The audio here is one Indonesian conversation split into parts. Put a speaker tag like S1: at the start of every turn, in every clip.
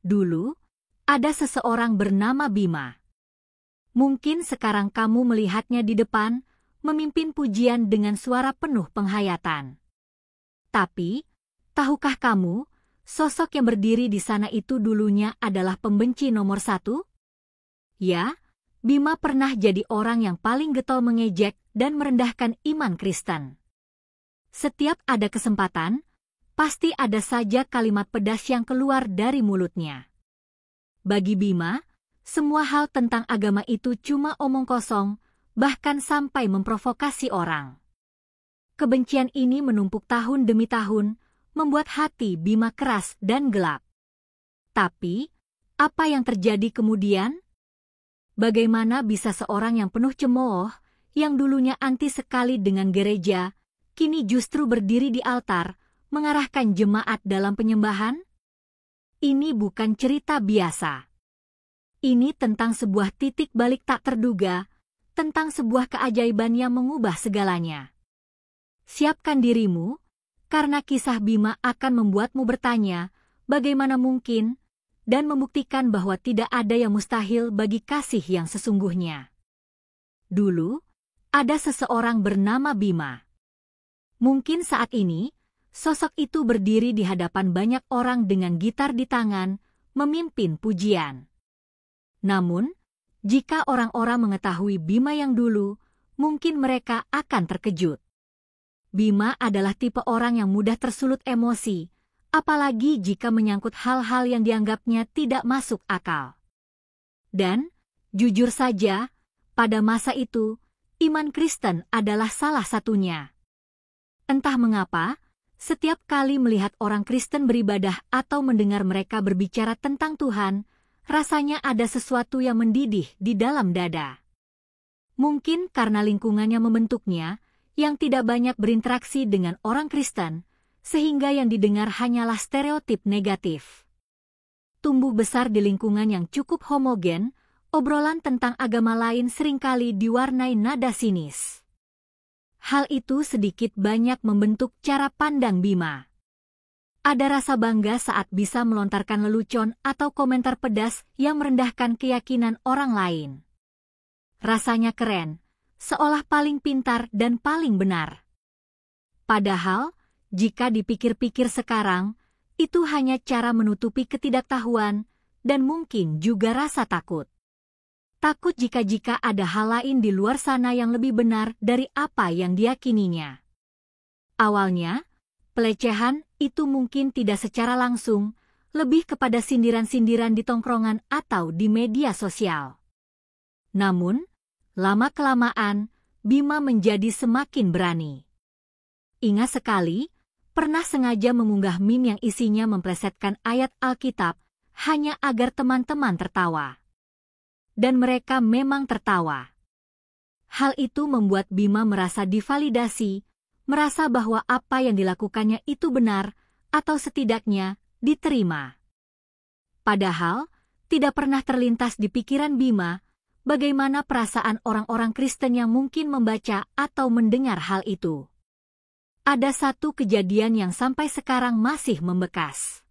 S1: Dulu, ada seseorang bernama Bima. Mungkin sekarang kamu melihatnya di depan, memimpin pujian dengan suara penuh penghayatan. Tapi, tahukah kamu, sosok yang berdiri di sana itu dulunya adalah pembenci nomor 1? Ya, Bima pernah jadi orang yang paling getol mengejek dan merendahkan iman Kristen. Setiap ada kesempatan, pasti ada saja kalimat pedas yang keluar dari mulutnya. Bagi Bima, semua hal tentang agama itu cuma omong kosong, bahkan sampai memprovokasi orang. Kebencian ini menumpuk tahun demi tahun, membuat hati Bima keras dan gelap. Tapi, apa yang terjadi kemudian? Bagaimana bisa seorang yang penuh cemooh, yang dulunya anti sekali dengan gereja, kini justru berdiri di altar, mengarahkan jemaat dalam penyembahan? Ini bukan cerita biasa. Ini tentang sebuah titik balik tak terduga, tentang sebuah keajaiban yang mengubah segalanya. Siapkan dirimu, karena kisah Bima akan membuatmu bertanya, bagaimana mungkin, dan membuktikan bahwa tidak ada yang mustahil bagi kasih yang sesungguhnya. Dulu, ada seseorang bernama Bima. Mungkin saat ini, sosok itu berdiri di hadapan banyak orang dengan gitar di tangan, memimpin pujian. Namun, jika orang-orang mengetahui Bima yang dulu, mungkin mereka akan terkejut. Bima adalah tipe orang yang mudah tersulut emosi, apalagi jika menyangkut hal-hal yang dianggapnya tidak masuk akal. Dan, jujur saja, pada masa itu, iman Kristen adalah salah satunya. Entah mengapa, setiap kali melihat orang Kristen beribadah atau mendengar mereka berbicara tentang Tuhan, rasanya ada sesuatu yang mendidih di dalam dada. Mungkin karena lingkungannya membentuknya, yang tidak banyak berinteraksi dengan orang Kristen, sehingga yang didengar hanyalah stereotip negatif. Tumbuh besar di lingkungan yang cukup homogen, obrolan tentang agama lain seringkali diwarnai nada sinis. Hal itu sedikit banyak membentuk cara pandang Bima. Ada rasa bangga saat bisa melontarkan lelucon atau komentar pedas yang merendahkan keyakinan orang lain. Rasanya keren, seolah paling pintar dan paling benar. Padahal, jika dipikir-pikir sekarang, itu hanya cara menutupi ketidaktahuan dan mungkin juga rasa takut. Takut jika ada hal lain di luar sana yang lebih benar dari apa yang diyakininya. Awalnya, pelecehan itu mungkin tidak secara langsung, lebih kepada sindiran-sindiran di tongkrongan atau di media sosial. Namun, lama-kelamaan, Bima menjadi semakin berani. Ingat sekali, pernah sengaja mengunggah meme yang isinya memplesetkan ayat Alkitab hanya agar teman-teman tertawa. Dan mereka memang tertawa. Hal itu membuat Bima merasa divalidasi, merasa bahwa apa yang dilakukannya itu benar, atau setidaknya diterima. Padahal, tidak pernah terlintas di pikiran Bima, bagaimana perasaan orang-orang Kristen yang mungkin membaca atau mendengar hal itu. Ada satu kejadian yang sampai sekarang masih membekas.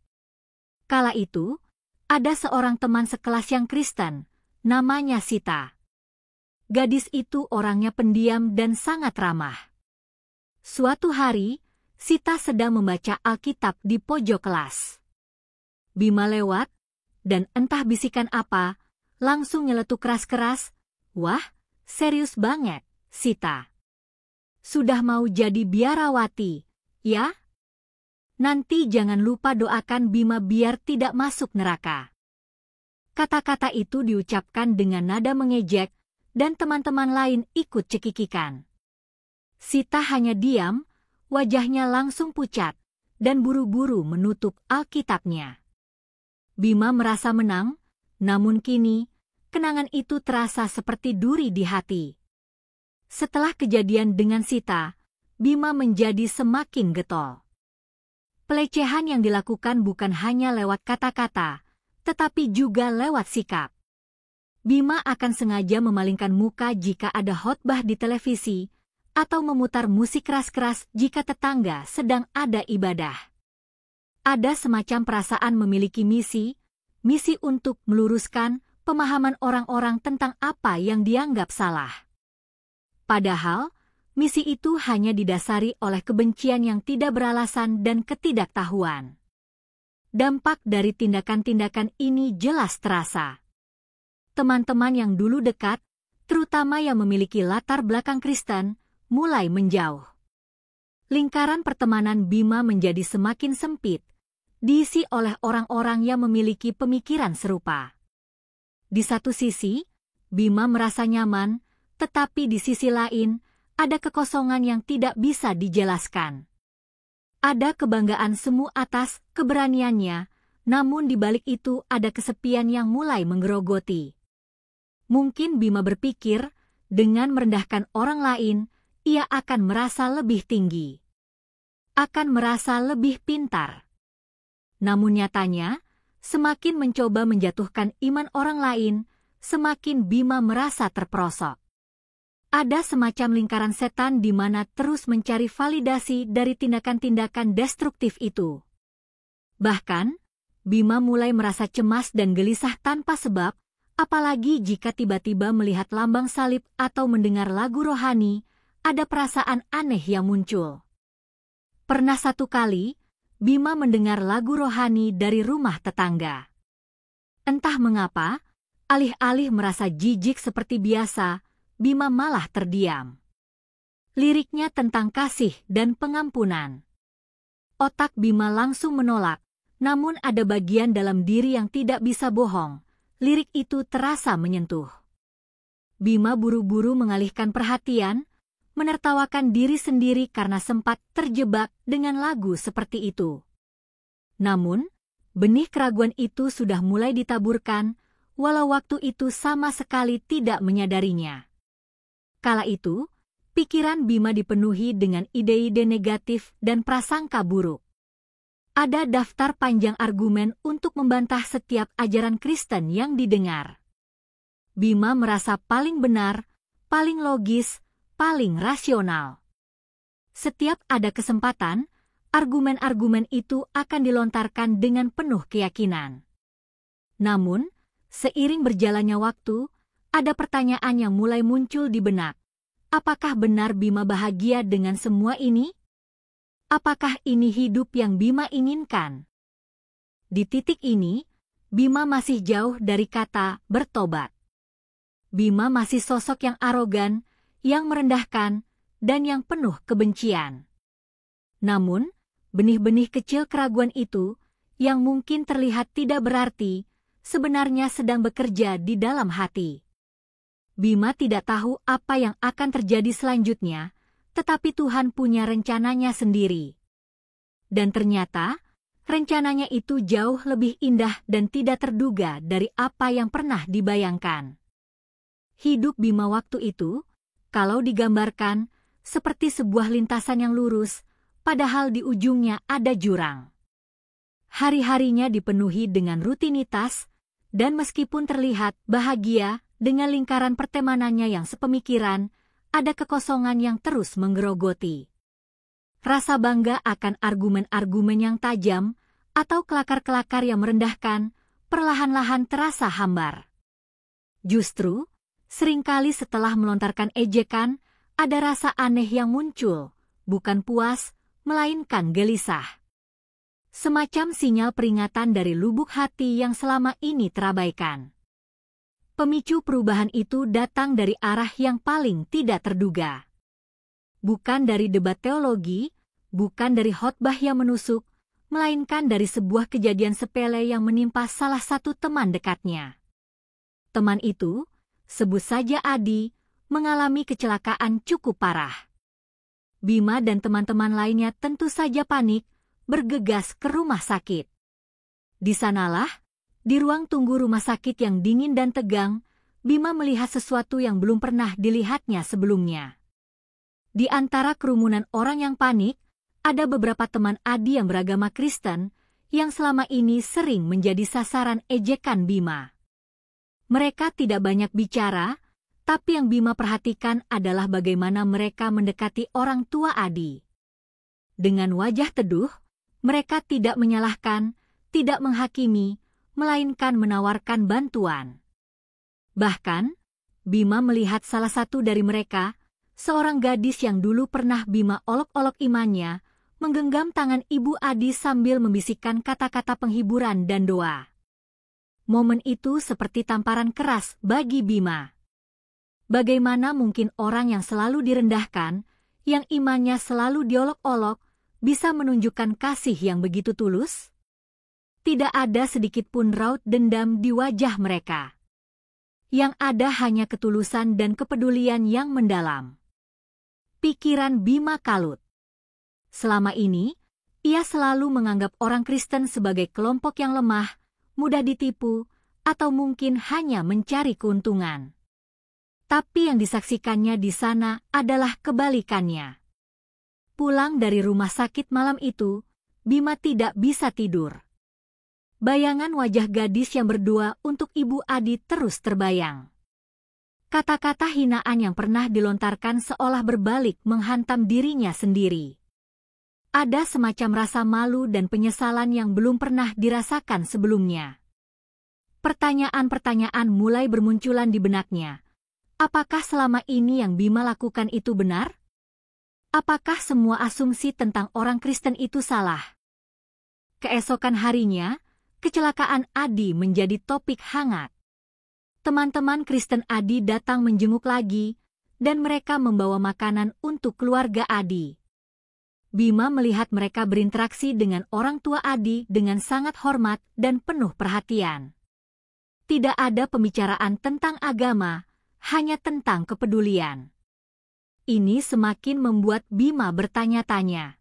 S1: Kala itu, ada seorang teman sekelas yang Kristen, namanya Sita. Gadis itu orangnya pendiam dan sangat ramah. Suatu hari, Sita sedang membaca Alkitab di pojok kelas. Bima lewat, dan entah bisikan apa, langsung nyeletuk keras-keras, "Wah, serius banget, Sita. Sudah mau jadi biarawati, ya? Nanti jangan lupa doakan Bima biar tidak masuk neraka." Kata-kata itu diucapkan dengan nada mengejek, dan teman-teman lain ikut cekikikan. Sita hanya diam, wajahnya langsung pucat, dan buru-buru menutup Alkitabnya. Bima merasa menang, namun kini, kenangan itu terasa seperti duri di hati. Setelah kejadian dengan Sita, Bima menjadi semakin getol. Pelecehan yang dilakukan bukan hanya lewat kata-kata, tetapi juga lewat sikap. Bima akan sengaja memalingkan muka jika ada khotbah di televisi, atau memutar musik keras-keras jika tetangga sedang ada ibadah. Ada semacam perasaan memiliki misi, misi untuk meluruskan pemahaman orang-orang tentang apa yang dianggap salah. Padahal, misi itu hanya didasari oleh kebencian yang tidak beralasan dan ketidaktahuan. Dampak dari tindakan-tindakan ini jelas terasa. Teman-teman yang dulu dekat, terutama yang memiliki latar belakang Kristen, mulai menjauh. Lingkaran pertemanan Bima menjadi semakin sempit, diisi oleh orang-orang yang memiliki pemikiran serupa. Di satu sisi, Bima merasa nyaman, tetapi di sisi lain, ada kekosongan yang tidak bisa dijelaskan. Ada kebanggaan semu atas keberaniannya, namun di balik itu ada kesepian yang mulai menggerogoti. Mungkin Bima berpikir, dengan merendahkan orang lain, ia akan merasa lebih tinggi. Akan merasa lebih pintar. Namun nyatanya, semakin mencoba menjatuhkan iman orang lain, semakin Bima merasa terperosok. Ada semacam lingkaran setan di mana terus mencari validasi dari tindakan-tindakan destruktif itu. Bahkan, Bima mulai merasa cemas dan gelisah tanpa sebab, apalagi jika tiba-tiba melihat lambang salib atau mendengar lagu rohani, ada perasaan aneh yang muncul. Pernah satu kali, Bima mendengar lagu rohani dari rumah tetangga. Entah mengapa, alih-alih merasa jijik seperti biasa, Bima malah terdiam. Liriknya tentang kasih dan pengampunan. Otak Bima langsung menolak, namun ada bagian dalam diri yang tidak bisa bohong. Lirik itu terasa menyentuh. Bima buru-buru mengalihkan perhatian, menertawakan diri sendiri karena sempat terjebak dengan lagu seperti itu. Namun, benih keraguan itu sudah mulai ditaburkan, walau waktu itu sama sekali tidak menyadarinya. Kala itu, pikiran Bima dipenuhi dengan ide-ide negatif dan prasangka buruk. Ada daftar panjang argumen untuk membantah setiap ajaran Kristen yang didengar. Bima merasa paling benar, paling logis, paling rasional. Setiap ada kesempatan, argumen-argumen itu akan dilontarkan dengan penuh keyakinan. Namun, seiring berjalannya waktu, ada pertanyaan yang mulai muncul di benak. Apakah benar Bima bahagia dengan semua ini? Apakah ini hidup yang Bima inginkan? Di titik ini, Bima masih jauh dari kata bertobat. Bima masih sosok yang arogan, yang merendahkan, dan yang penuh kebencian. Namun, benih-benih kecil keraguan itu, yang mungkin terlihat tidak berarti, sebenarnya sedang bekerja di dalam hati. Bima tidak tahu apa yang akan terjadi selanjutnya, tetapi Tuhan punya rencananya sendiri. Dan ternyata, rencananya itu jauh lebih indah dan tidak terduga dari apa yang pernah dibayangkan. Hidup Bima waktu itu, kalau digambarkan, seperti sebuah lintasan yang lurus, padahal di ujungnya ada jurang. Hari-harinya dipenuhi dengan rutinitas, dan meskipun terlihat bahagia dengan lingkaran pertemanannya yang sepemikiran, ada kekosongan yang terus menggerogoti. Rasa bangga akan argumen-argumen yang tajam atau kelakar-kelakar yang merendahkan, perlahan-lahan terasa hambar. Justru, seringkali setelah melontarkan ejekan, ada rasa aneh yang muncul, bukan puas, melainkan gelisah. Semacam sinyal peringatan dari lubuk hati yang selama ini terabaikan. Pemicu perubahan itu datang dari arah yang paling tidak terduga. Bukan dari debat teologi, bukan dari khotbah yang menusuk, melainkan dari sebuah kejadian sepele yang menimpa salah satu teman dekatnya. Teman itu, sebut saja Adi, mengalami kecelakaan cukup parah. Bima dan teman-teman lainnya tentu saja panik, bergegas ke rumah sakit. Di sanalah, di ruang tunggu rumah sakit yang dingin dan tegang, Bima melihat sesuatu yang belum pernah dilihatnya sebelumnya. Di antara kerumunan orang yang panik, ada beberapa teman Adi yang beragama Kristen, yang selama ini sering menjadi sasaran ejekan Bima. Mereka tidak banyak bicara, tapi yang Bima perhatikan adalah bagaimana mereka mendekati orang tua Adi. Dengan wajah teduh, mereka tidak menyalahkan, tidak menghakimi, melainkan menawarkan bantuan. Bahkan, Bima melihat salah satu dari mereka, seorang gadis yang dulu pernah Bima olok-olok imannya, menggenggam tangan Ibu Adi sambil membisikkan kata-kata penghiburan dan doa. Momen itu seperti tamparan keras bagi Bima. Bagaimana mungkin orang yang selalu direndahkan, yang imannya selalu diolok-olok, bisa menunjukkan kasih yang begitu tulus? Tidak ada sedikit pun raut dendam di wajah mereka. Yang ada hanya ketulusan dan kepedulian yang mendalam. Pikiran Bima kalut. Selama ini, ia selalu menganggap orang Kristen sebagai kelompok yang lemah, mudah ditipu, atau mungkin hanya mencari keuntungan. Tapi yang disaksikannya di sana adalah kebalikannya. Pulang dari rumah sakit malam itu, Bima tidak bisa tidur. Bayangan wajah gadis yang berdoa untuk Ibu Adi terus terbayang. Kata-kata hinaan yang pernah dilontarkan seolah berbalik menghantam dirinya sendiri. Ada semacam rasa malu dan penyesalan yang belum pernah dirasakan sebelumnya. Pertanyaan-pertanyaan mulai bermunculan di benaknya. Apakah selama ini yang Bima lakukan itu benar? Apakah semua asumsi tentang orang Kristen itu salah? Keesokan harinya, kecelakaan Adi menjadi topik hangat. Teman-teman Kristen Adi datang menjenguk lagi, dan mereka membawa makanan untuk keluarga Adi. Bima melihat mereka berinteraksi dengan orang tua Adi dengan sangat hormat dan penuh perhatian. Tidak ada pembicaraan tentang agama, hanya tentang kepedulian. Ini semakin membuat Bima bertanya-tanya.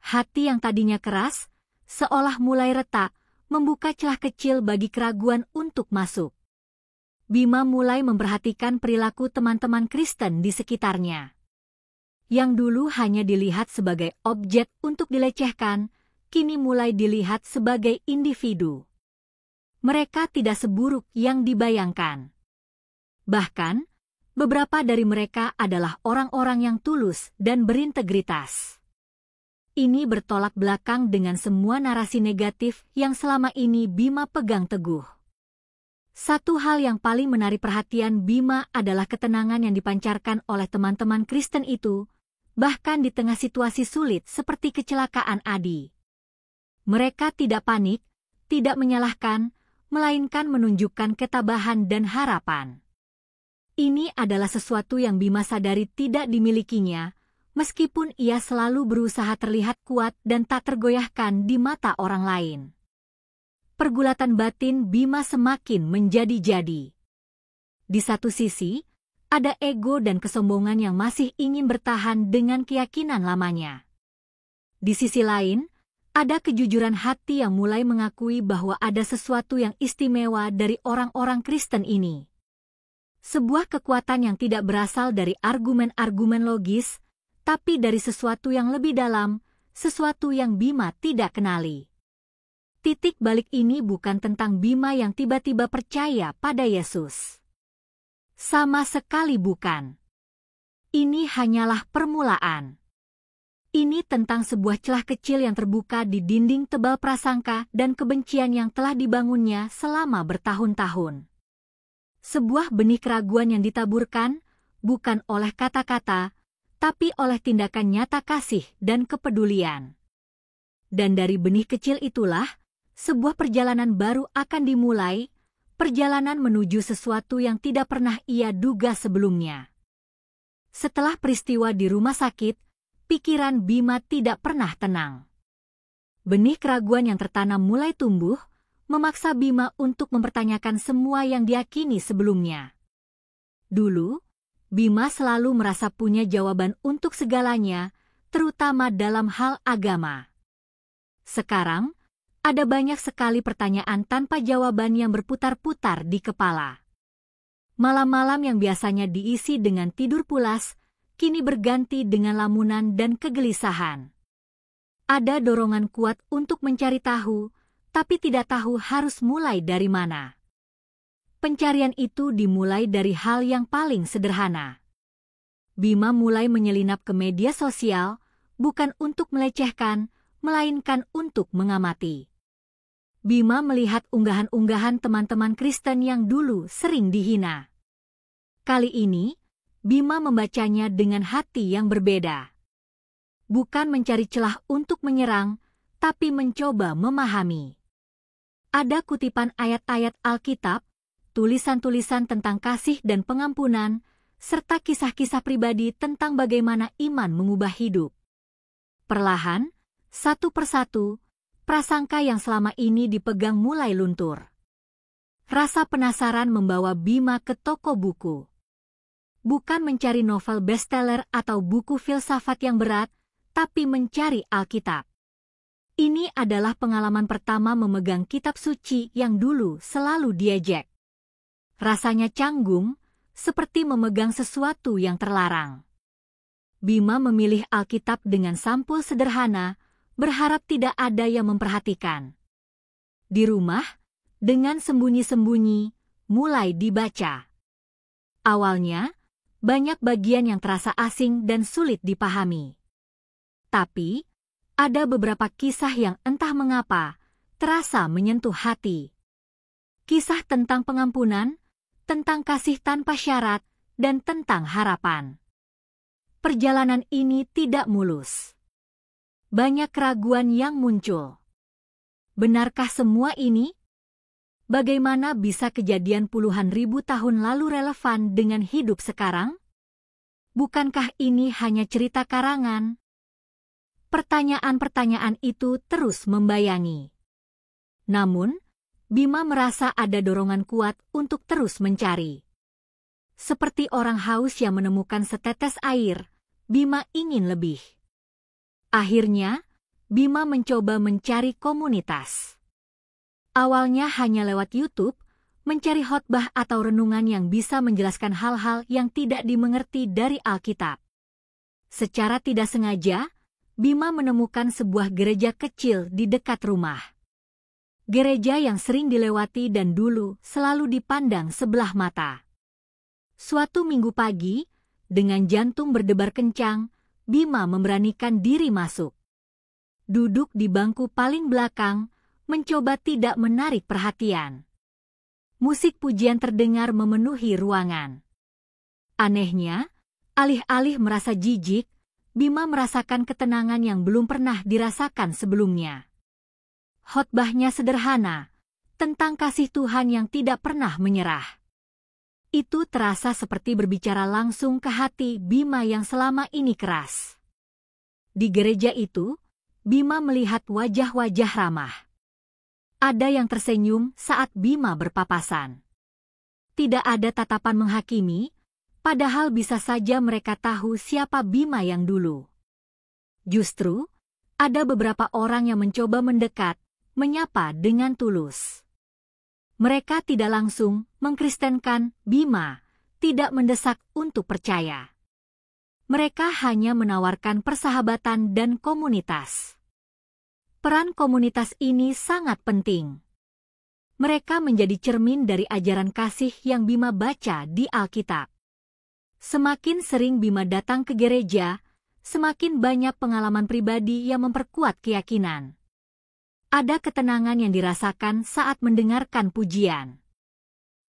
S1: Hati yang tadinya keras, seolah mulai retak, membuka celah kecil bagi keraguan untuk masuk. Bima mulai memperhatikan perilaku teman-teman Kristen di sekitarnya. Yang dulu hanya dilihat sebagai objek untuk dilecehkan, kini mulai dilihat sebagai individu. Mereka tidak seburuk yang dibayangkan. Bahkan, beberapa dari mereka adalah orang-orang yang tulus dan berintegritas. Ini bertolak belakang dengan semua narasi negatif yang selama ini Bima pegang teguh. Satu hal yang paling menarik perhatian Bima adalah ketenangan yang dipancarkan oleh teman-teman Kristen itu, bahkan di tengah situasi sulit seperti kecelakaan Adi. Mereka tidak panik, tidak menyalahkan, melainkan menunjukkan ketabahan dan harapan. Ini adalah sesuatu yang Bima sadari tidak dimilikinya, meskipun ia selalu berusaha terlihat kuat dan tak tergoyahkan di mata orang lain. Pergulatan batin Bima semakin menjadi-jadi. Di satu sisi, ada ego dan kesombongan yang masih ingin bertahan dengan keyakinan lamanya. Di sisi lain, ada kejujuran hati yang mulai mengakui bahwa ada sesuatu yang istimewa dari orang-orang Kristen ini. Sebuah kekuatan yang tidak berasal dari argumen-argumen logis, tapi dari sesuatu yang lebih dalam, sesuatu yang Bima tidak kenali. Titik balik ini bukan tentang Bima yang tiba-tiba percaya pada Yesus. Sama sekali bukan. Ini hanyalah permulaan. Ini tentang sebuah celah kecil yang terbuka di dinding tebal prasangka dan kebencian yang telah dibangunnya selama bertahun-tahun. Sebuah benih keraguan yang ditaburkan, bukan oleh kata-kata, tapi oleh tindakan nyata kasih dan kepedulian. Dan dari benih kecil itulah, sebuah perjalanan baru akan dimulai, perjalanan menuju sesuatu yang tidak pernah ia duga sebelumnya. Setelah peristiwa di rumah sakit, pikiran Bima tidak pernah tenang. Benih keraguan yang tertanam mulai tumbuh, memaksa Bima untuk mempertanyakan semua yang diyakini sebelumnya. Dulu, Bima selalu merasa punya jawaban untuk segalanya, terutama dalam hal agama. Sekarang, ada banyak sekali pertanyaan tanpa jawaban yang berputar-putar di kepala. Malam-malam yang biasanya diisi dengan tidur pulas, kini berganti dengan lamunan dan kegelisahan. Ada dorongan kuat untuk mencari tahu, tapi tidak tahu harus mulai dari mana. Pencarian itu dimulai dari hal yang paling sederhana. Bima mulai menyelinap ke media sosial, bukan untuk melecehkan, melainkan untuk mengamati. Bima melihat unggahan-unggahan teman-teman Kristen yang dulu sering dihina. Kali ini, Bima membacanya dengan hati yang berbeda. Bukan mencari celah untuk menyerang, tapi mencoba memahami. Ada kutipan ayat-ayat Alkitab, tulisan-tulisan tentang kasih dan pengampunan, serta kisah-kisah pribadi tentang bagaimana iman mengubah hidup. Perlahan, satu persatu, prasangka yang selama ini dipegang mulai luntur. Rasa penasaran membawa Bima ke toko buku. Bukan mencari novel bestseller atau buku filsafat yang berat, tapi mencari Alkitab. Ini adalah pengalaman pertama memegang kitab suci yang dulu selalu diejek. Rasanya canggung, seperti memegang sesuatu yang terlarang. Bima memilih Alkitab dengan sampul sederhana, berharap tidak ada yang memperhatikan. Di rumah, dengan sembunyi-sembunyi, mulai dibaca. Awalnya, banyak bagian yang terasa asing dan sulit dipahami. Tapi, ada beberapa kisah yang entah mengapa, terasa menyentuh hati. Kisah tentang pengampunan, tentang kasih tanpa syarat, dan tentang harapan. Perjalanan ini tidak mulus. Banyak keraguan yang muncul. Benarkah semua ini? Bagaimana bisa kejadian puluhan ribu tahun lalu relevan dengan hidup sekarang? Bukankah ini hanya cerita karangan? Pertanyaan-pertanyaan itu terus membayangi. Namun, Bima merasa ada dorongan kuat untuk terus mencari. Seperti orang haus yang menemukan setetes air, Bima ingin lebih. Akhirnya, Bima mencoba mencari komunitas. Awalnya hanya lewat YouTube, mencari khotbah atau renungan yang bisa menjelaskan hal-hal yang tidak dimengerti dari Alkitab. Secara tidak sengaja, Bima menemukan sebuah gereja kecil di dekat rumah. Gereja yang sering dilewati dan dulu selalu dipandang sebelah mata. Suatu minggu pagi, dengan jantung berdebar kencang, Bima memberanikan diri masuk. Duduk di bangku paling belakang, mencoba tidak menarik perhatian. Musik pujian terdengar memenuhi ruangan. Anehnya, alih-alih merasa jijik, Bima merasakan ketenangan yang belum pernah dirasakan sebelumnya. Khotbahnya sederhana, tentang kasih Tuhan yang tidak pernah menyerah. Itu terasa seperti berbicara langsung ke hati Bima yang selama ini keras. Di gereja itu, Bima melihat wajah-wajah ramah. Ada yang tersenyum saat Bima berpapasan. Tidak ada tatapan menghakimi, padahal bisa saja mereka tahu siapa Bima yang dulu. Justru, ada beberapa orang yang mencoba mendekat, menyapa dengan tulus. Mereka tidak langsung mengkristenkan Bima, tidak mendesak untuk percaya. Mereka hanya menawarkan persahabatan dan komunitas. Peran komunitas ini sangat penting. Mereka menjadi cermin dari ajaran kasih yang Bima baca di Alkitab. Semakin sering Bima datang ke gereja, semakin banyak pengalaman pribadi yang memperkuat keyakinan. Ada ketenangan yang dirasakan saat mendengarkan pujian.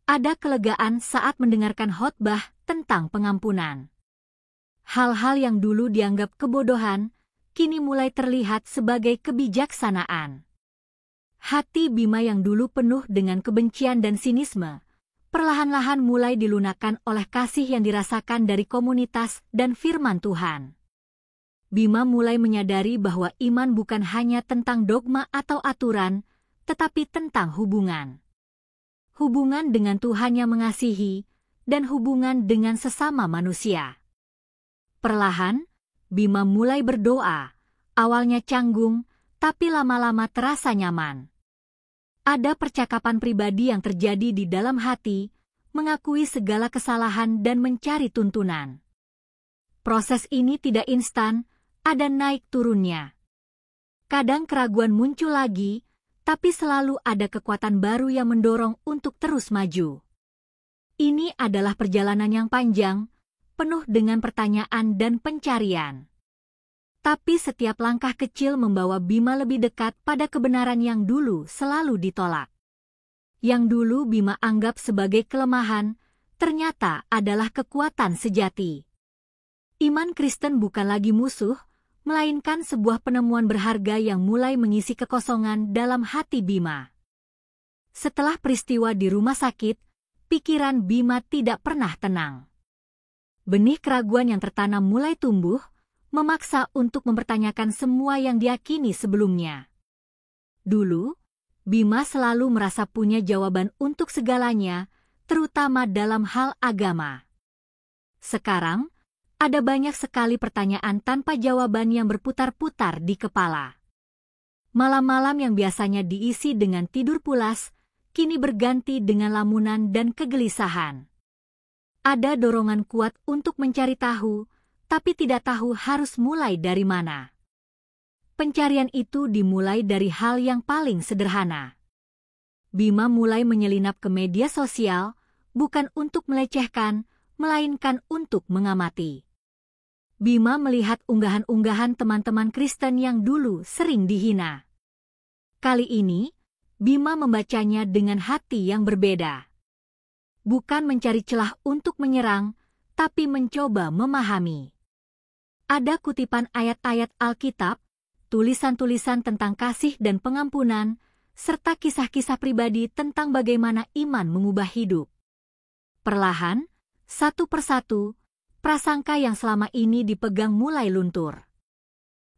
S1: Ada kelegaan saat mendengarkan khotbah tentang pengampunan. Hal-hal yang dulu dianggap kebodohan, kini mulai terlihat sebagai kebijaksanaan. Hati Bima yang dulu penuh dengan kebencian dan sinisme, perlahan-lahan mulai dilunakkan oleh kasih yang dirasakan dari komunitas dan firman Tuhan. Bima mulai menyadari bahwa iman bukan hanya tentang dogma atau aturan, tetapi tentang hubungan. Hubungan dengan Tuhan yang mengasihi, dan hubungan dengan sesama manusia. Perlahan, Bima mulai berdoa, awalnya canggung, tapi lama-lama terasa nyaman. Ada percakapan pribadi yang terjadi di dalam hati, mengakui segala kesalahan dan mencari tuntunan. Proses ini tidak instan, ada naik turunnya. Kadang keraguan muncul lagi, tapi selalu ada kekuatan baru yang mendorong untuk terus maju. Ini adalah perjalanan yang panjang, penuh dengan pertanyaan dan pencarian. Tapi setiap langkah kecil membawa Bima lebih dekat pada kebenaran yang dulu selalu ditolak. Yang dulu Bima anggap sebagai kelemahan, ternyata adalah kekuatan sejati. Iman Kristen bukan lagi musuh, melainkan sebuah penemuan berharga yang mulai mengisi kekosongan dalam hati Bima. Setelah peristiwa di rumah sakit, pikiran Bima tidak pernah tenang. Benih keraguan yang tertanam mulai tumbuh, memaksa untuk mempertanyakan semua yang diyakini sebelumnya. Dulu, Bima selalu merasa punya jawaban untuk segalanya, terutama dalam hal agama. Sekarang, ada banyak sekali pertanyaan tanpa jawaban yang berputar-putar di kepala. Malam-malam yang biasanya diisi dengan tidur pulas, kini berganti dengan lamunan dan kegelisahan. Ada dorongan kuat untuk mencari tahu, tapi tidak tahu harus mulai dari mana. Pencarian itu dimulai dari hal yang paling sederhana. Bima mulai menyelinap ke media sosial, bukan untuk melecehkan, melainkan untuk mengamati. Bima melihat unggahan-unggahan teman-teman Kristen yang dulu sering dihina. Kali ini, Bima membacanya dengan hati yang berbeda. Bukan mencari celah untuk menyerang, tapi mencoba memahami. Ada kutipan ayat-ayat Alkitab, tulisan-tulisan tentang kasih dan pengampunan, serta kisah-kisah pribadi tentang bagaimana iman mengubah hidup. Perlahan, satu persatu, prasangka yang selama ini dipegang mulai luntur.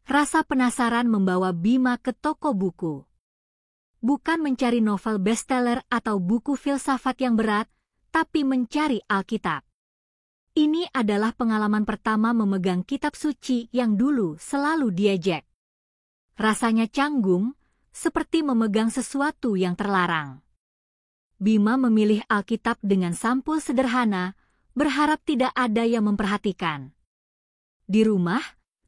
S1: Rasa penasaran membawa Bima ke toko buku. Bukan mencari novel bestseller atau buku filsafat yang berat, tapi mencari Alkitab. Ini adalah pengalaman pertama memegang kitab suci yang dulu selalu diejek. Rasanya canggung, seperti memegang sesuatu yang terlarang. Bima memilih Alkitab dengan sampul sederhana, berharap tidak ada yang memperhatikan. Di rumah,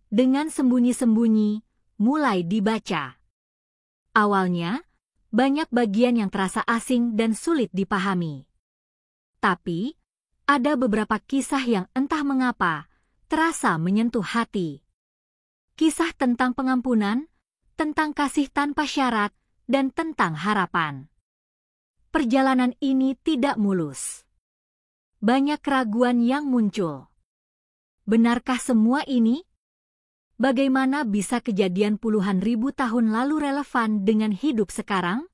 S1: dengan sembunyi-sembunyi, mulai dibaca. Awalnya, banyak bagian yang terasa asing dan sulit dipahami. Tapi, ada beberapa kisah yang entah mengapa, terasa menyentuh hati. Kisah tentang pengampunan, tentang kasih tanpa syarat, dan tentang harapan. Perjalanan ini tidak mulus. Banyak keraguan yang muncul. Benarkah semua ini? Bagaimana bisa kejadian puluhan ribu tahun lalu relevan dengan hidup sekarang?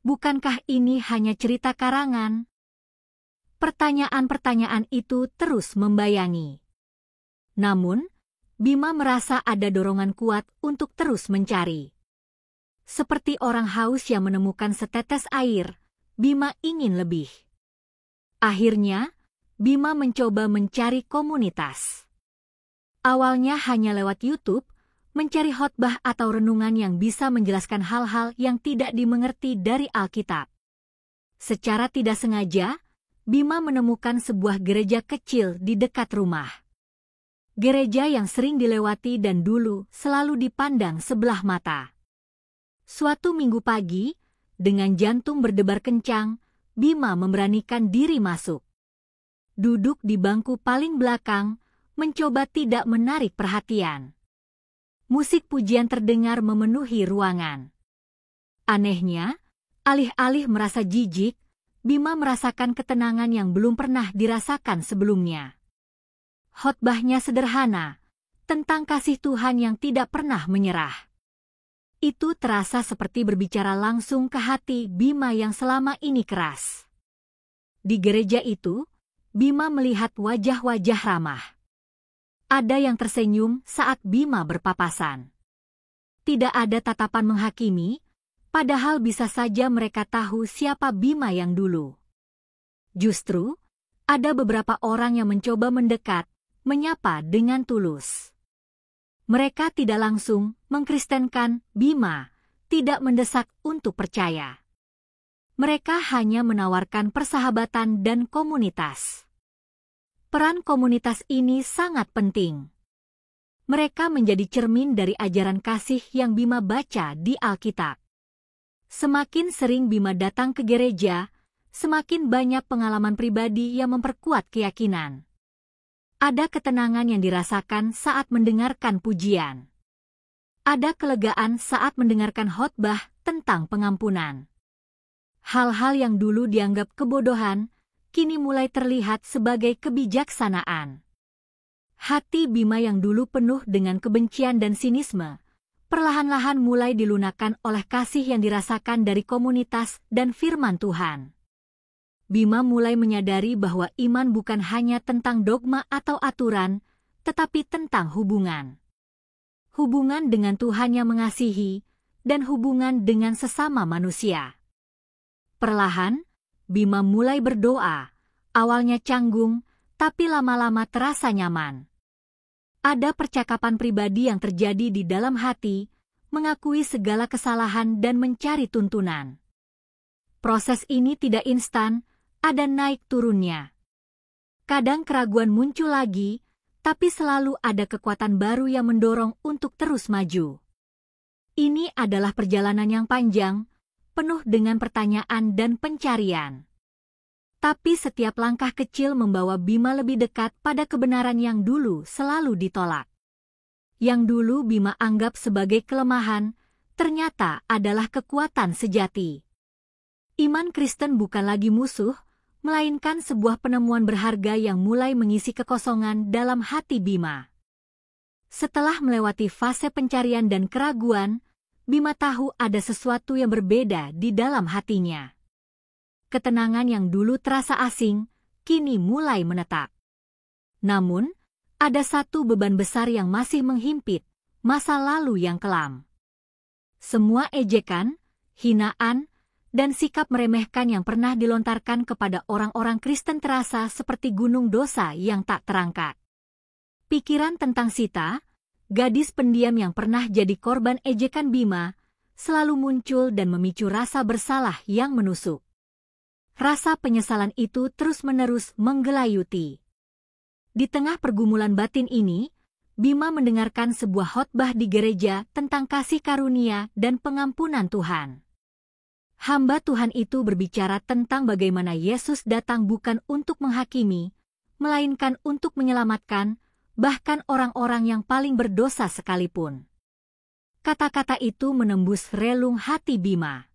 S1: Bukankah ini hanya cerita karangan? Pertanyaan-pertanyaan itu terus membayangi. Namun, Bima merasa ada dorongan kuat untuk terus mencari. Seperti orang haus yang menemukan setetes air, Bima ingin lebih. Akhirnya, Bima mencoba mencari komunitas. Awalnya hanya lewat YouTube, mencari khotbah atau renungan yang bisa menjelaskan hal-hal yang tidak dimengerti dari Alkitab. Secara tidak sengaja, Bima menemukan sebuah gereja kecil di dekat rumah. Gereja yang sering dilewati dan dulu selalu dipandang sebelah mata. Suatu minggu pagi, dengan jantung berdebar kencang, Bima memberanikan diri masuk. Duduk di bangku paling belakang, mencoba tidak menarik perhatian. Musik pujian terdengar memenuhi ruangan. Anehnya, alih-alih merasa jijik, Bima merasakan ketenangan yang belum pernah dirasakan sebelumnya. Khotbahnya sederhana, tentang kasih Tuhan yang tidak pernah menyerah. Itu terasa seperti berbicara langsung ke hati Bima yang selama ini keras. Di gereja itu, Bima melihat wajah-wajah ramah. Ada yang tersenyum saat Bima berpapasan. Tidak ada tatapan menghakimi, padahal bisa saja mereka tahu siapa Bima yang dulu. Justru, ada beberapa orang yang mencoba mendekat, menyapa dengan tulus. Mereka tidak langsung mengkristenkan Bima, tidak mendesak untuk percaya. Mereka hanya menawarkan persahabatan dan komunitas. Peran komunitas ini sangat penting. Mereka menjadi cermin dari ajaran kasih yang Bima baca di Alkitab. Semakin sering Bima datang ke gereja, semakin banyak pengalaman pribadi yang memperkuat keyakinan. Ada ketenangan yang dirasakan saat mendengarkan pujian. Ada kelegaan saat mendengarkan khotbah tentang pengampunan. Hal-hal yang dulu dianggap kebodohan, kini mulai terlihat sebagai kebijaksanaan. Hati Bima yang dulu penuh dengan kebencian dan sinisme, perlahan-lahan mulai dilunakkan oleh kasih yang dirasakan dari komunitas dan firman Tuhan. Bima mulai menyadari bahwa iman bukan hanya tentang dogma atau aturan, tetapi tentang hubungan. Hubungan dengan Tuhan yang mengasihi, dan hubungan dengan sesama manusia. Perlahan, Bima mulai berdoa, awalnya canggung, tapi lama-lama terasa nyaman. Ada percakapan pribadi yang terjadi di dalam hati, mengakui segala kesalahan dan mencari tuntunan. Proses ini tidak instan, ada naik turunnya. Kadang keraguan muncul lagi, tapi selalu ada kekuatan baru yang mendorong untuk terus maju. Ini adalah perjalanan yang panjang, penuh dengan pertanyaan dan pencarian. Tapi setiap langkah kecil membawa Bima lebih dekat pada kebenaran yang dulu selalu ditolak. Yang dulu Bima anggap sebagai kelemahan, ternyata adalah kekuatan sejati. Iman Kristen bukan lagi musuh, melainkan sebuah penemuan berharga yang mulai mengisi kekosongan dalam hati Bima. Setelah melewati fase pencarian dan keraguan, Bima tahu ada sesuatu yang berbeda di dalam hatinya. Ketenangan yang dulu terasa asing, kini mulai menetap. Namun, ada satu beban besar yang masih menghimpit, masa lalu yang kelam. Semua ejekan, hinaan, dan sikap meremehkan yang pernah dilontarkan kepada orang-orang Kristen terasa seperti gunung dosa yang tak terangkat. Pikiran tentang Sita, gadis pendiam yang pernah jadi korban ejekan Bima, selalu muncul dan memicu rasa bersalah yang menusuk. Rasa penyesalan itu terus-menerus menggelayuti. Di tengah pergumulan batin ini, Bima mendengarkan sebuah khotbah di gereja tentang kasih karunia dan pengampunan Tuhan. Hamba Tuhan itu berbicara tentang bagaimana Yesus datang bukan untuk menghakimi, melainkan untuk menyelamatkan, bahkan orang-orang yang paling berdosa sekalipun. Kata-kata itu menembus relung hati Bima.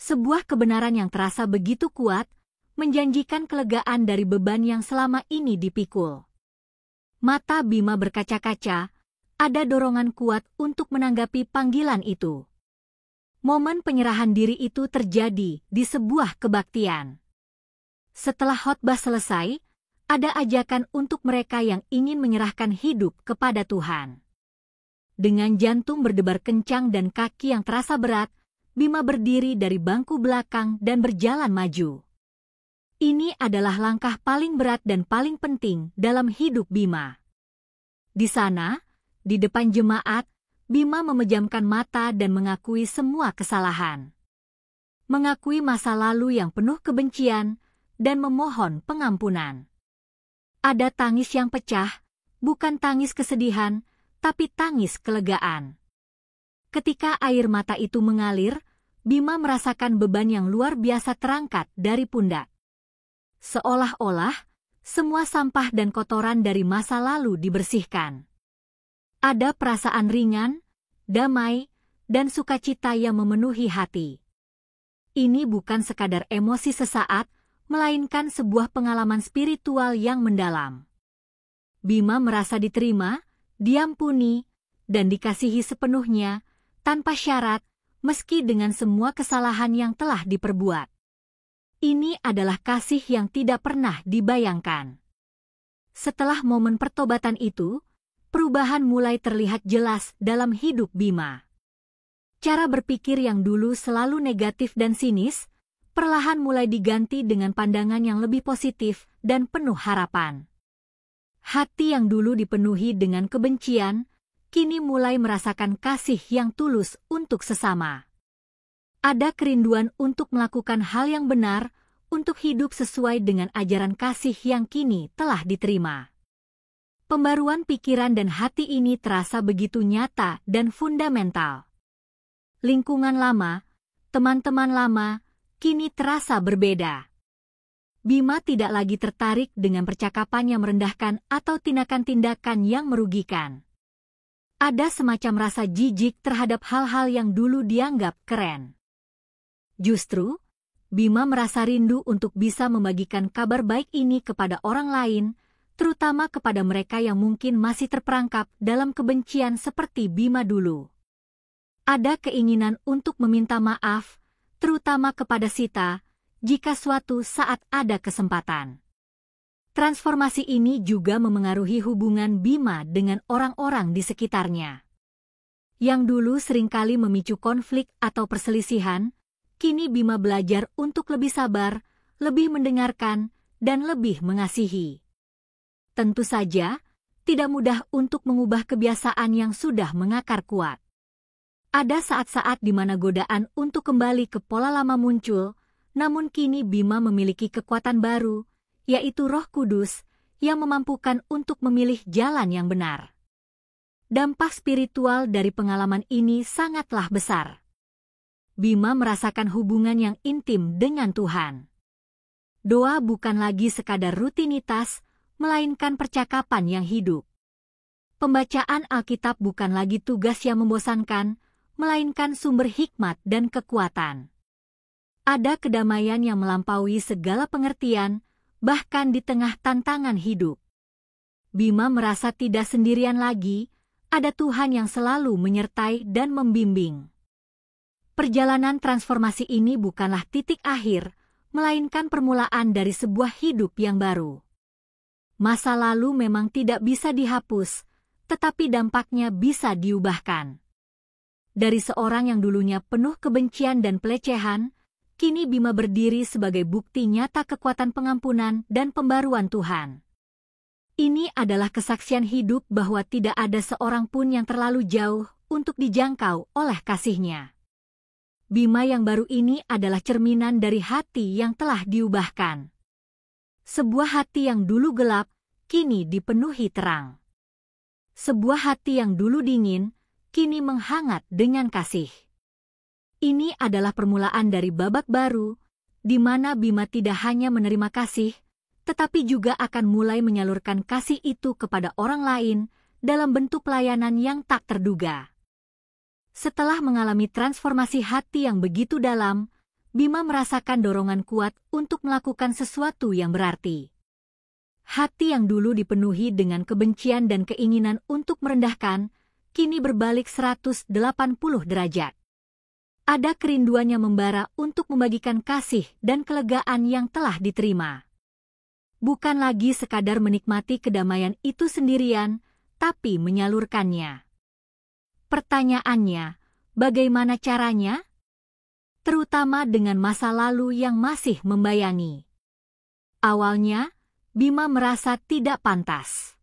S1: Sebuah kebenaran yang terasa begitu kuat, menjanjikan kelegaan dari beban yang selama ini dipikul. Mata Bima berkaca-kaca, ada dorongan kuat untuk menanggapi panggilan itu. Momen penyerahan diri itu terjadi di sebuah kebaktian. Setelah khotbah selesai, ada ajakan untuk mereka yang ingin menyerahkan hidup kepada Tuhan. Dengan jantung berdebar kencang dan kaki yang terasa berat, Bima berdiri dari bangku belakang dan berjalan maju. Ini adalah langkah paling berat dan paling penting dalam hidup Bima. Di sana, di depan jemaat, Bima memejamkan mata dan mengakui semua kesalahan. Mengakui masa lalu yang penuh kebencian dan memohon pengampunan. Ada tangis yang pecah, bukan tangis kesedihan, tapi tangis kelegaan. Ketika air mata itu mengalir, Bima merasakan beban yang luar biasa terangkat dari pundak. Seolah-olah, semua sampah dan kotoran dari masa lalu dibersihkan. Ada perasaan ringan, damai, dan sukacita yang memenuhi hati. Ini bukan sekadar emosi sesaat, melainkan sebuah pengalaman spiritual yang mendalam. Bima merasa diterima, diampuni, dan dikasihi sepenuhnya, tanpa syarat, meski dengan semua kesalahan yang telah diperbuat. Ini adalah kasih yang tidak pernah dibayangkan. Setelah momen pertobatan itu, perubahan mulai terlihat jelas dalam hidup Bima. Cara berpikir yang dulu selalu negatif dan sinis, perlahan mulai diganti dengan pandangan yang lebih positif dan penuh harapan. Hati yang dulu dipenuhi dengan kebencian, kini mulai merasakan kasih yang tulus untuk sesama. Ada kerinduan untuk melakukan hal yang benar, untuk hidup sesuai dengan ajaran kasih yang kini telah diterima. Pembaruan pikiran dan hati ini terasa begitu nyata dan fundamental. Lingkungan lama, teman-teman lama, kini terasa berbeda. Bima tidak lagi tertarik dengan percakapan yang merendahkan atau tindakan-tindakan yang merugikan. Ada semacam rasa jijik terhadap hal-hal yang dulu dianggap keren. Justru, Bima merasa rindu untuk bisa membagikan kabar baik ini kepada orang lain, terutama kepada mereka yang mungkin masih terperangkap dalam kebencian seperti Bima dulu. Ada keinginan untuk meminta maaf, terutama kepada Sita, jika suatu saat ada kesempatan. Transformasi ini juga memengaruhi hubungan Bima dengan orang-orang di sekitarnya. Yang dulu seringkali memicu konflik atau perselisihan, kini Bima belajar untuk lebih sabar, lebih mendengarkan, dan lebih mengasihi. Tentu saja, tidak mudah untuk mengubah kebiasaan yang sudah mengakar kuat. Ada saat-saat di mana godaan untuk kembali ke pola lama muncul, namun kini Bima memiliki kekuatan baru, yaitu Roh Kudus, yang memampukan untuk memilih jalan yang benar. Dampak spiritual dari pengalaman ini sangatlah besar. Bima merasakan hubungan yang intim dengan Tuhan. Doa bukan lagi sekadar rutinitas, melainkan percakapan yang hidup. Pembacaan Alkitab bukan lagi tugas yang membosankan, melainkan sumber hikmat dan kekuatan. Ada kedamaian yang melampaui segala pengertian, bahkan di tengah tantangan hidup. Bima merasa tidak sendirian lagi, ada Tuhan yang selalu menyertai dan membimbing. Perjalanan transformasi ini bukanlah titik akhir, melainkan permulaan dari sebuah hidup yang baru. Masa lalu memang tidak bisa dihapus, tetapi dampaknya bisa diubahkan. Dari seorang yang dulunya penuh kebencian dan pelecehan, kini Bima berdiri sebagai bukti nyata kekuatan pengampunan dan pembaruan Tuhan. Ini adalah kesaksian hidup bahwa tidak ada seorang pun yang terlalu jauh untuk dijangkau oleh kasih-Nya. Bima yang baru ini adalah cerminan dari hati yang telah diubahkan. Sebuah hati yang dulu gelap, kini dipenuhi terang. Sebuah hati yang dulu dingin, kini menghangat dengan kasih. Ini adalah permulaan dari babak baru, di mana Bima tidak hanya menerima kasih, tetapi juga akan mulai menyalurkan kasih itu kepada orang lain dalam bentuk pelayanan yang tak terduga. Setelah mengalami transformasi hati yang begitu dalam, Bima merasakan dorongan kuat untuk melakukan sesuatu yang berarti. Hati yang dulu dipenuhi dengan kebencian dan keinginan untuk merendahkan, kini berbalik 180 derajat. Ada kerinduannya membara untuk membagikan kasih dan kelegaan yang telah diterima. Bukan lagi sekadar menikmati kedamaian itu sendirian, tapi menyalurkannya. Pertanyaannya, bagaimana caranya? Terutama dengan masa lalu yang masih membayangi. Awalnya, Bima merasa tidak pantas.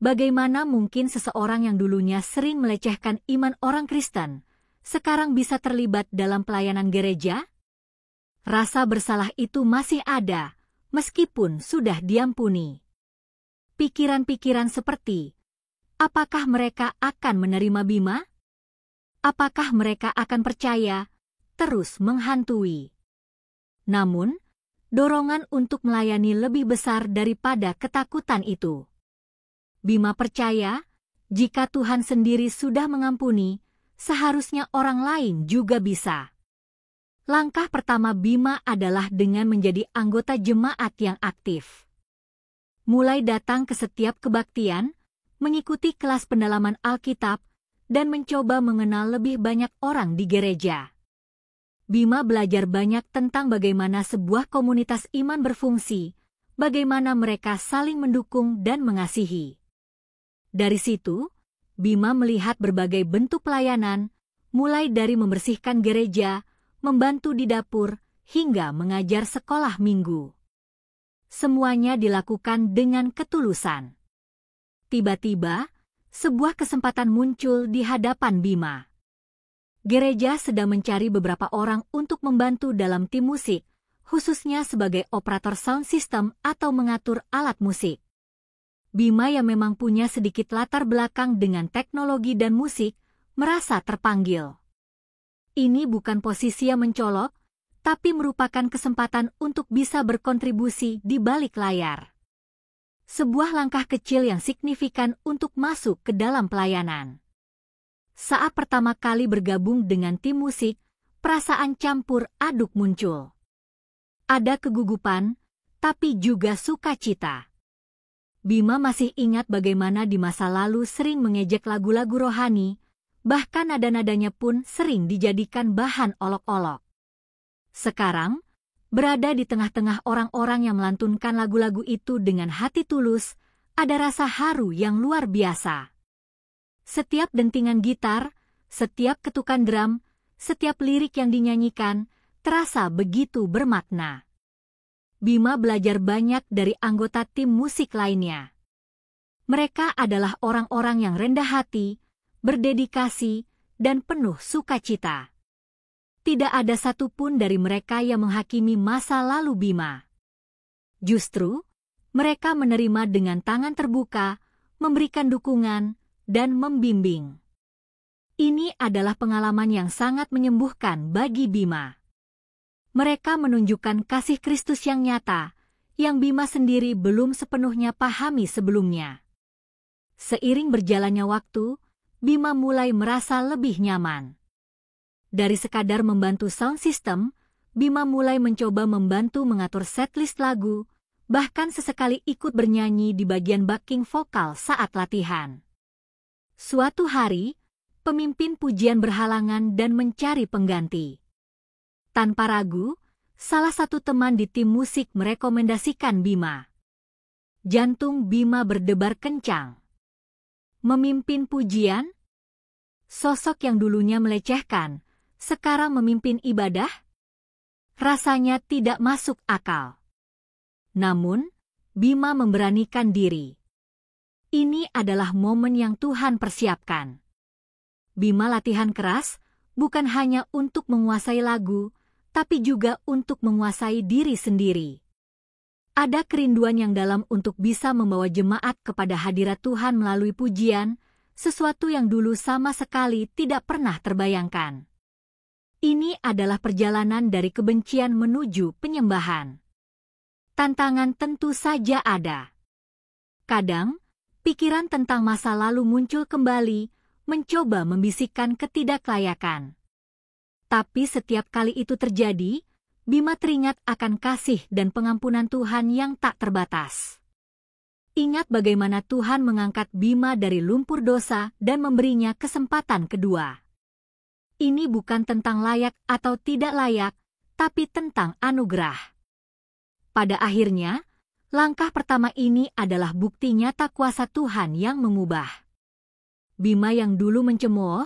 S1: Bagaimana mungkin seseorang yang dulunya sering melecehkan iman orang Kristen, sekarang bisa terlibat dalam pelayanan gereja? Rasa bersalah itu masih ada, meskipun sudah diampuni. Pikiran-pikiran seperti, apakah mereka akan menerima Bima? Apakah mereka akan percaya? Terus menghantui. Namun, dorongan untuk melayani lebih besar daripada ketakutan itu. Bima percaya, jika Tuhan sendiri sudah mengampuni, seharusnya orang lain juga bisa. Langkah pertama Bima adalah dengan menjadi anggota jemaat yang aktif. Mulai datang ke setiap kebaktian, mengikuti kelas pendalaman Alkitab, dan mencoba mengenal lebih banyak orang di gereja. Bima belajar banyak tentang bagaimana sebuah komunitas iman berfungsi, bagaimana mereka saling mendukung dan mengasihi. Dari situ, Bima melihat berbagai bentuk pelayanan, mulai dari membersihkan gereja, membantu di dapur, hingga mengajar sekolah minggu. Semuanya dilakukan dengan ketulusan. Tiba-tiba, sebuah kesempatan muncul di hadapan Bima. Gereja sedang mencari beberapa orang untuk membantu dalam tim musik, khususnya sebagai operator sound system atau mengatur alat musik. Bima yang memang punya sedikit latar belakang dengan teknologi dan musik, merasa terpanggil. Ini bukan posisi yang mencolok, tapi merupakan kesempatan untuk bisa berkontribusi di balik layar. Sebuah langkah kecil yang signifikan untuk masuk ke dalam pelayanan. Saat pertama kali bergabung dengan tim musik, perasaan campur aduk muncul. Ada kegugupan, tapi juga sukacita. Bima masih ingat bagaimana di masa lalu sering mengejek lagu-lagu rohani, bahkan nada-nadanya pun sering dijadikan bahan olok-olok. Sekarang, berada di tengah-tengah orang-orang yang melantunkan lagu-lagu itu dengan hati tulus, ada rasa haru yang luar biasa. Setiap dentingan gitar, setiap ketukan drum, setiap lirik yang dinyanyikan, terasa begitu bermakna. Bima belajar banyak dari anggota tim musik lainnya. Mereka adalah orang-orang yang rendah hati, berdedikasi, dan penuh sukacita. Tidak ada satupun dari mereka yang menghakimi masa lalu Bima. Justru, mereka menerima dengan tangan terbuka, memberikan dukungan, dan membimbing. Ini adalah pengalaman yang sangat menyembuhkan bagi Bima. Mereka menunjukkan kasih Kristus yang nyata, yang Bima sendiri belum sepenuhnya pahami sebelumnya. Seiring berjalannya waktu, Bima mulai merasa lebih nyaman. Dari sekadar membantu sound system, Bima mulai mencoba membantu mengatur setlist lagu, bahkan sesekali ikut bernyanyi di bagian backing vokal saat latihan. Suatu hari, pemimpin pujian berhalangan dan mencari pengganti. Tanpa ragu, salah satu teman di tim musik merekomendasikan Bima. Jantung Bima berdebar kencang. Memimpin pujian? Sosok yang dulunya melecehkan, sekarang memimpin ibadah? Rasanya tidak masuk akal. Namun, Bima memberanikan diri. Ini adalah momen yang Tuhan persiapkan. Bima latihan keras, bukan hanya untuk menguasai lagu, tapi juga untuk menguasai diri sendiri. Ada kerinduan yang dalam untuk bisa membawa jemaat kepada hadirat Tuhan melalui pujian, sesuatu yang dulu sama sekali tidak pernah terbayangkan. Ini adalah perjalanan dari kebencian menuju penyembahan. Tantangan tentu saja ada. Kadang, pikiran tentang masa lalu muncul kembali, mencoba membisikkan ketidaklayakan. Tapi setiap kali itu terjadi, Bima teringat akan kasih dan pengampunan Tuhan yang tak terbatas. Ingat bagaimana Tuhan mengangkat Bima dari lumpur dosa dan memberinya kesempatan kedua. Ini bukan tentang layak atau tidak layak, tapi tentang anugerah. Pada akhirnya, langkah pertama ini adalah bukti nyata kuasa Tuhan yang mengubah. Bima yang dulu mencemooh,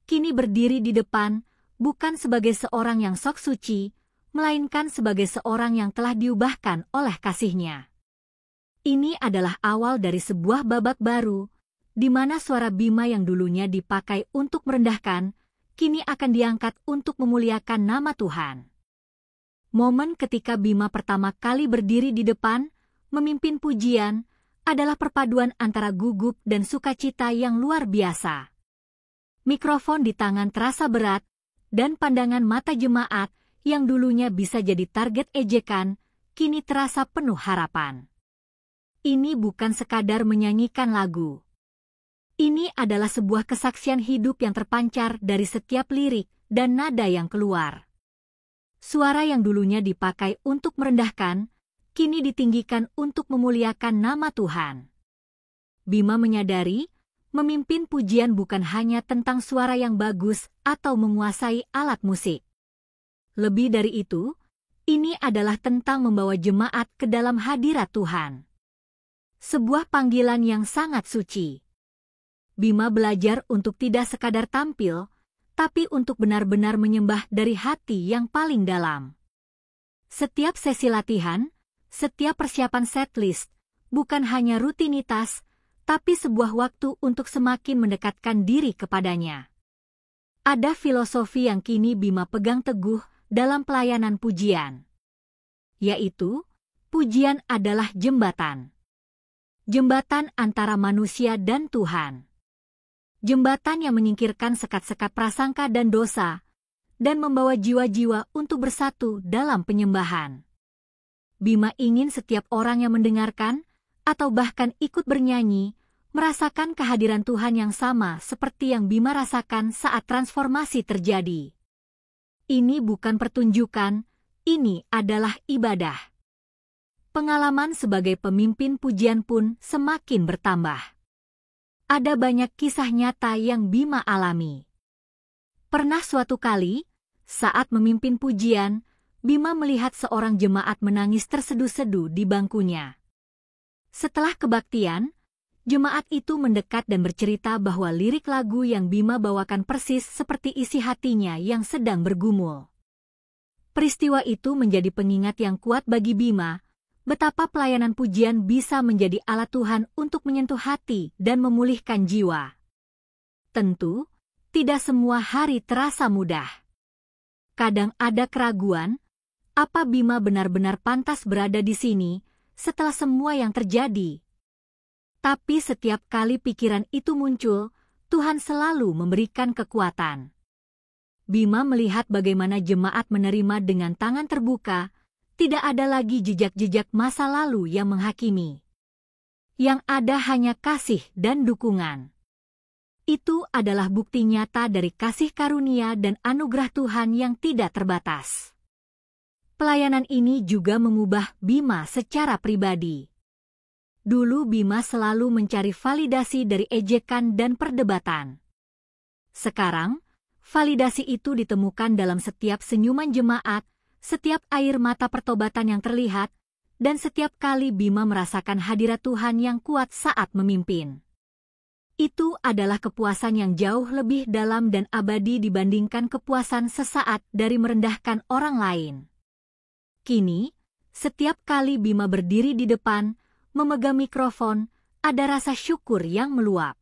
S1: kini berdiri di depan, bukan sebagai seorang yang sok suci, melainkan sebagai seorang yang telah diubahkan oleh kasih-Nya. Ini adalah awal dari sebuah babak baru, di mana suara Bima yang dulunya dipakai untuk merendahkan, kini akan diangkat untuk memuliakan nama Tuhan. Momen ketika Bima pertama kali berdiri di depan, memimpin pujian, adalah perpaduan antara gugup dan sukacita yang luar biasa. Mikrofon di tangan terasa berat, dan pandangan mata jemaat yang dulunya bisa jadi target ejekan, kini terasa penuh harapan. Ini bukan sekadar menyanyikan lagu. Ini adalah sebuah kesaksian hidup yang terpancar dari setiap lirik dan nada yang keluar. Suara yang dulunya dipakai untuk merendahkan, kini ditinggikan untuk memuliakan nama Tuhan. Bima menyadari, memimpin pujian bukan hanya tentang suara yang bagus atau menguasai alat musik. Lebih dari itu, ini adalah tentang membawa jemaat ke dalam hadirat Tuhan. Sebuah panggilan yang sangat suci. Bima belajar untuk tidak sekadar tampil, tapi untuk benar-benar menyembah dari hati yang paling dalam. Setiap sesi latihan, setiap persiapan setlist, bukan hanya rutinitas, tapi sebuah waktu untuk semakin mendekatkan diri kepadanya. Ada filosofi yang kini Bima pegang teguh dalam pelayanan pujian, yaitu, pujian adalah jembatan. Jembatan antara manusia dan Tuhan. Jembatan yang menyingkirkan sekat-sekat prasangka dan dosa, dan membawa jiwa-jiwa untuk bersatu dalam penyembahan. Bima ingin setiap orang yang mendengarkan, atau bahkan ikut bernyanyi, merasakan kehadiran Tuhan yang sama seperti yang Bima rasakan saat transformasi terjadi. Ini bukan pertunjukan, ini adalah ibadah. Pengalaman sebagai pemimpin pujian pun semakin bertambah. Ada banyak kisah nyata yang Bima alami. Pernah suatu kali, saat memimpin pujian, Bima melihat seorang jemaat menangis terseduh-seduh di bangkunya. Setelah kebaktian, jemaat itu mendekat dan bercerita bahwa lirik lagu yang Bima bawakan persis seperti isi hatinya yang sedang bergumul. Peristiwa itu menjadi pengingat yang kuat bagi Bima, betapa pelayanan pujian bisa menjadi alat Tuhan untuk menyentuh hati dan memulihkan jiwa. Tentu, tidak semua hari terasa mudah. Kadang ada keraguan, apa Bima benar-benar pantas berada di sini setelah semua yang terjadi? Tapi setiap kali pikiran itu muncul, Tuhan selalu memberikan kekuatan. Bima melihat bagaimana jemaat menerima dengan tangan terbuka. Tidak ada lagi jejak-jejak masa lalu yang menghakimi. Yang ada hanya kasih dan dukungan. Itu adalah bukti nyata dari kasih karunia dan anugerah Tuhan yang tidak terbatas. Pelayanan ini juga mengubah Bima secara pribadi. Dulu Bima selalu mencari validasi dari ejekan dan perdebatan. Sekarang, validasi itu ditemukan dalam setiap senyuman jemaat, setiap air mata pertobatan yang terlihat, dan setiap kali Bima merasakan hadirat Tuhan yang kuat saat memimpin. Itu adalah kepuasan yang jauh lebih dalam dan abadi dibandingkan kepuasan sesaat dari merendahkan orang lain. Kini, setiap kali Bima berdiri di depan, memegang mikrofon, ada rasa syukur yang meluap.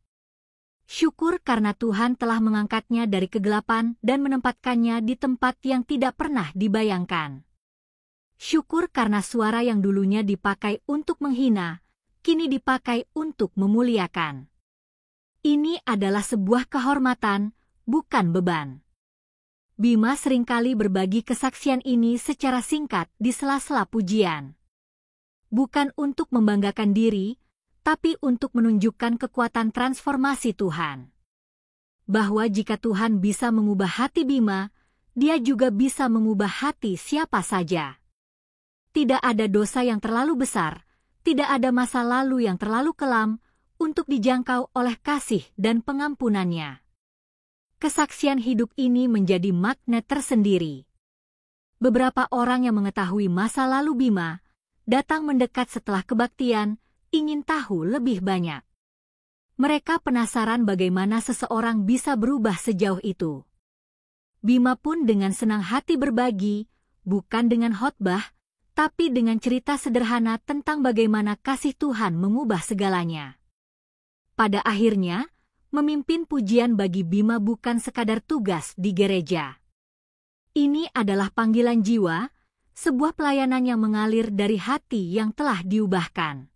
S1: Syukur karena Tuhan telah mengangkatnya dari kegelapan dan menempatkannya di tempat yang tidak pernah dibayangkan. Syukur karena suara yang dulunya dipakai untuk menghina, kini dipakai untuk memuliakan. Ini adalah sebuah kehormatan, bukan beban. Bima seringkali berbagi kesaksian ini secara singkat di sela-sela pujian. Bukan untuk membanggakan diri, tapi untuk menunjukkan kekuatan transformasi Tuhan. Bahwa jika Tuhan bisa mengubah hati Bima, Dia juga bisa mengubah hati siapa saja. Tidak ada dosa yang terlalu besar, tidak ada masa lalu yang terlalu kelam untuk dijangkau oleh kasih dan pengampunannya. Kesaksian hidup ini menjadi magnet tersendiri. Beberapa orang yang mengetahui masa lalu Bima datang mendekat setelah kebaktian, ingin tahu lebih banyak. Mereka penasaran bagaimana seseorang bisa berubah sejauh itu. Bima pun dengan senang hati berbagi, bukan dengan khotbah, tapi dengan cerita sederhana tentang bagaimana kasih Tuhan mengubah segalanya. Pada akhirnya, memimpin pujian bagi Bima bukan sekadar tugas di gereja. Ini adalah panggilan jiwa, sebuah pelayanan yang mengalir dari hati yang telah diubahkan.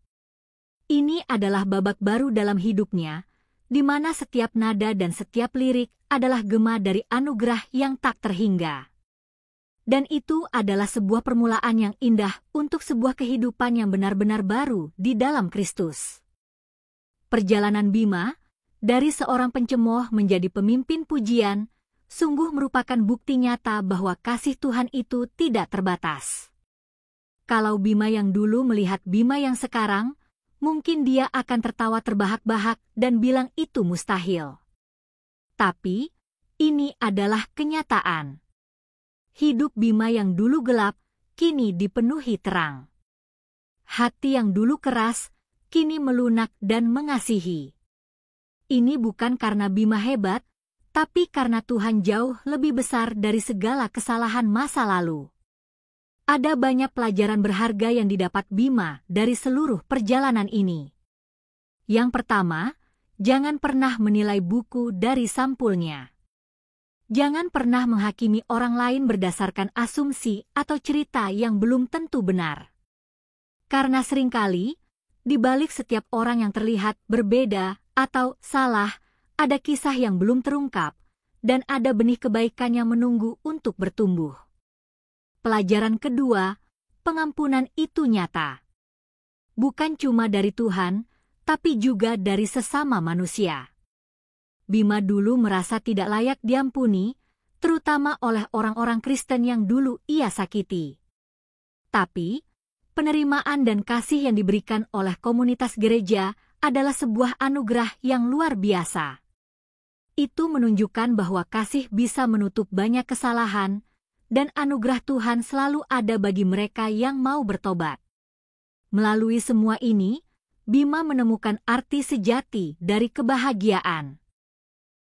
S1: Ini adalah babak baru dalam hidupnya, di mana setiap nada dan setiap lirik adalah gema dari anugerah yang tak terhingga. Dan itu adalah sebuah permulaan yang indah untuk sebuah kehidupan yang benar-benar baru di dalam Kristus. Perjalanan Bima, dari seorang pencemooh menjadi pemimpin pujian, sungguh merupakan bukti nyata bahwa kasih Tuhan itu tidak terbatas. Kalau Bima yang dulu melihat Bima yang sekarang, mungkin dia akan tertawa terbahak-bahak dan bilang itu mustahil. Tapi, ini adalah kenyataan. Hidup Bima yang dulu gelap, kini dipenuhi terang. Hati yang dulu keras, kini melunak dan mengasihi. Ini bukan karena Bima hebat, tapi karena Tuhan jauh lebih besar dari segala kesalahan masa lalu. Ada banyak pelajaran berharga yang didapat Bima dari seluruh perjalanan ini. Yang pertama, jangan pernah menilai buku dari sampulnya. Jangan pernah menghakimi orang lain berdasarkan asumsi atau cerita yang belum tentu benar. Karena seringkali, di balik setiap orang yang terlihat berbeda atau salah, ada kisah yang belum terungkap, dan ada benih kebaikan yang menunggu untuk bertumbuh. Pelajaran kedua, pengampunan itu nyata. Bukan cuma dari Tuhan, tapi juga dari sesama manusia. Bima dulu merasa tidak layak diampuni, terutama oleh orang-orang Kristen yang dulu ia sakiti. Tapi, penerimaan dan kasih yang diberikan oleh komunitas gereja adalah sebuah anugerah yang luar biasa. Itu menunjukkan bahwa kasih bisa menutup banyak kesalahan, dan anugerah Tuhan selalu ada bagi mereka yang mau bertobat. Melalui semua ini, Bima menemukan arti sejati dari kebahagiaan.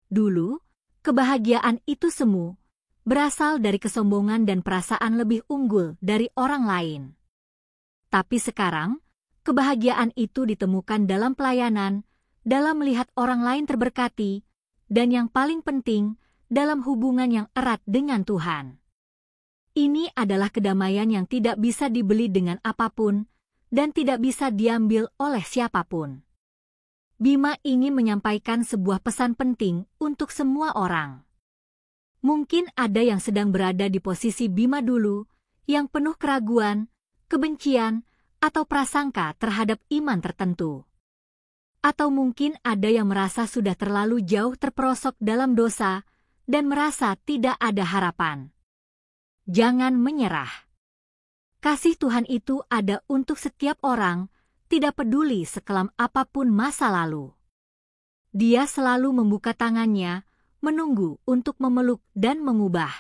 S1: Dulu, kebahagiaan itu semu, berasal dari kesombongan dan perasaan lebih unggul dari orang lain. Tapi sekarang, kebahagiaan itu ditemukan dalam pelayanan, dalam melihat orang lain terberkati, dan yang paling penting, dalam hubungan yang erat dengan Tuhan. Ini adalah kedamaian yang tidak bisa dibeli dengan apapun, dan tidak bisa diambil oleh siapapun. Bima ingin menyampaikan sebuah pesan penting untuk semua orang. Mungkin ada yang sedang berada di posisi Bima dulu, yang penuh keraguan, kebencian, atau prasangka terhadap iman tertentu. Atau mungkin ada yang merasa sudah terlalu jauh terperosok dalam dosa, dan merasa tidak ada harapan. Jangan menyerah. Kasih Tuhan itu ada untuk setiap orang, tidak peduli sekelam apapun masa lalu. Dia selalu membuka tangannya, menunggu untuk memeluk dan mengubah.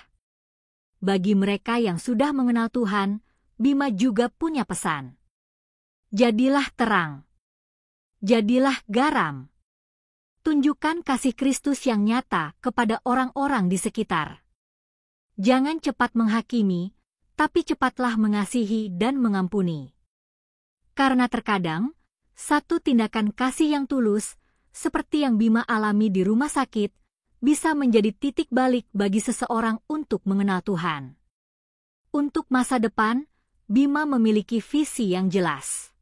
S1: Bagi mereka yang sudah mengenal Tuhan, Bima juga punya pesan. Jadilah terang. Jadilah garam. Tunjukkan kasih Kristus yang nyata kepada orang-orang di sekitar. Jangan cepat menghakimi, tapi cepatlah mengasihi dan mengampuni. Karena terkadang, satu tindakan kasih yang tulus, seperti yang Bima alami di rumah sakit, bisa menjadi titik balik bagi seseorang untuk mengenal Tuhan. Untuk masa depan, Bima memiliki visi yang jelas.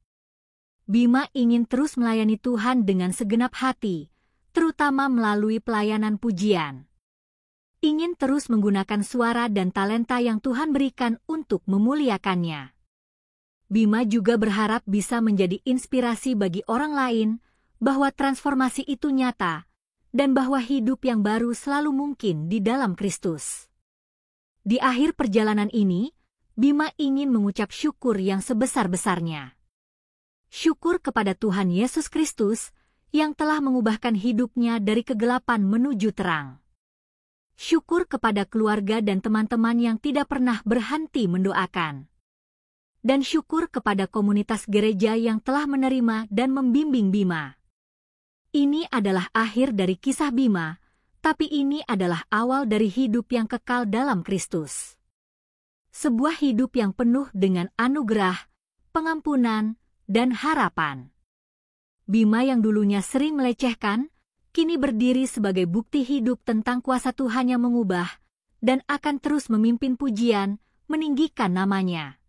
S1: Bima ingin terus melayani Tuhan dengan segenap hati, terutama melalui pelayanan pujian. Ingin terus menggunakan suara dan talenta yang Tuhan berikan untuk memuliakannya. Bima juga berharap bisa menjadi inspirasi bagi orang lain, bahwa transformasi itu nyata, dan bahwa hidup yang baru selalu mungkin di dalam Kristus. Di akhir perjalanan ini, Bima ingin mengucap syukur yang sebesar-besarnya. Syukur kepada Tuhan Yesus Kristus, yang telah mengubahkan hidupnya dari kegelapan menuju terang. Syukur kepada keluarga dan teman-teman yang tidak pernah berhenti mendoakan. Dan syukur kepada komunitas gereja yang telah menerima dan membimbing Bima. Ini adalah akhir dari kisah Bima, tapi ini adalah awal dari hidup yang kekal dalam Kristus. Sebuah hidup yang penuh dengan anugerah, pengampunan, dan harapan. Bima yang dulunya sering melecehkan, kini berdiri sebagai bukti hidup tentang kuasa Tuhan yang mengubah, dan akan terus memimpin pujian, meninggikan namanya.